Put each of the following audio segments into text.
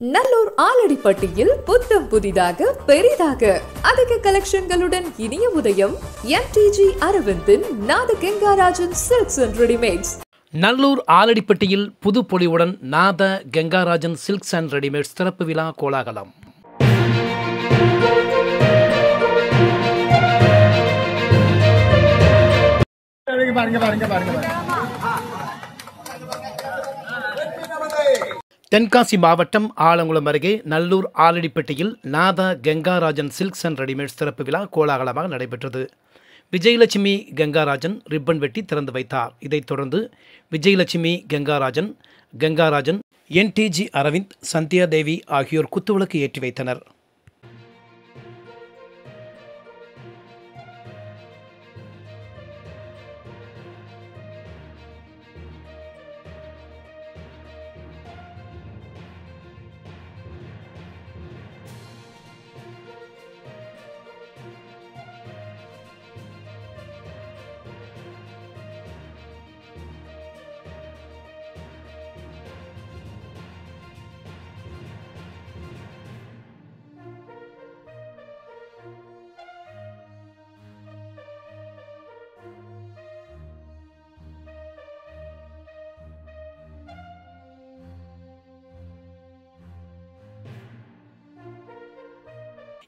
நல்லூர் ஆலடிப்பட்டியில் புத்தம் புதிதாக பெரிதாக அதிக கலெக்ஷன்களுடன் இனிய உதயம் MTG அரவிந்தின் நாத கங்காராஜன் சில்க்ஸ் அண்ட் ரெடிமேட்ஸ். நல்லூர் ஆலடிப்பட்டியில் புது பொலிவுடன் நாத கங்காராஜன் சில்க்ஸ் அண்ட் ரெடிமேட்ஸ் திறப்பு விழா கோலாகலம். தென்காசி மாவட்டம் ஆலங்குளம் அருகே நல்லூர் ஆலடிப்பட்டியில் நாத கங்காராஜன் சில்க்ஸ் அண்ட் ரெடிமேட்ஸ் திறப்பு விழா கோலாகலமாக நடைபெற்றது. விஜயலட்சுமி கங்காராஜன் ரிப்பன் வெட்டி திறந்து வைத்தார். இதைத் தொடர்ந்து விஜயலட்சுமி கங்காராஜன் NTG அரவிந்த், சந்தியா தேவி ஆகியோர் குத்துவிளக்கு ஏற்றி வைத்தனர்.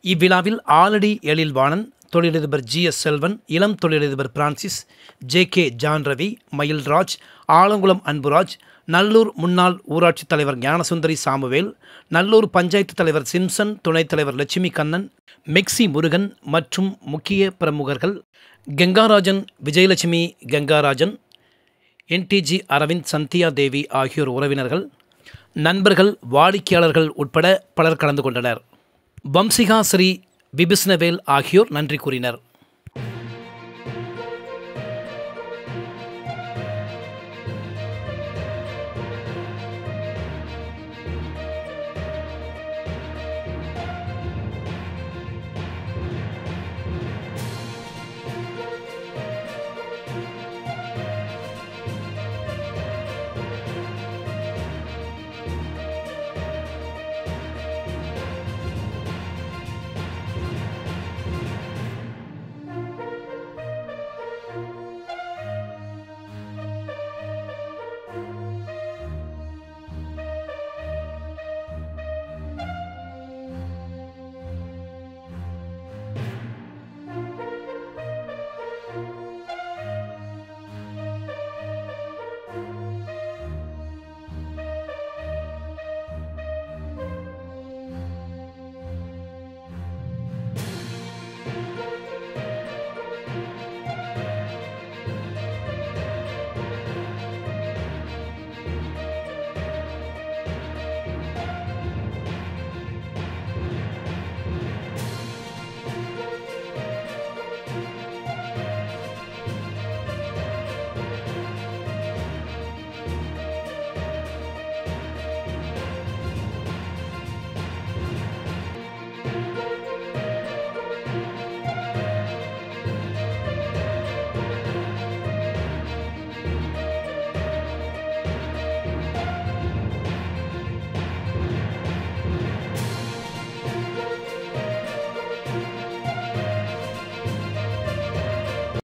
இவ்விழாவில் ஆலடி எழில்வாணன், தொழிலதிபர் GS செல்வன், இளம் தொழிலதிபர் Francis, JK John Ravi, Mayilraj, Alangulam Anburaj, Nallur முன்னாள் ஊராட்சி தலைவர் ஞானசுந்தரி சாமுவேல், நல்லூர் பஞ்சாயத்து தலைவர் சிம்சன், துணைத் தலைவர் லட்சுமி கண்ணன், மெக்சி முருகன் மற்றும் முக்கிய பிரமுகர்கள், கங்காராஜன், விஜயலட்சுமி கங்காராஜன், NTG அரவிந்த், சந்தியா தேவி ஆகியோர் உறவினர்கள், நண்பர்கள், வாடிக்கையாளர்கள் உட்பட பலர் கலந்து கொண்டனர். வம்சிகா ஸ்ரீ விபிஸ்னவேல் ஆகியோர் நன்றி கூறினர்.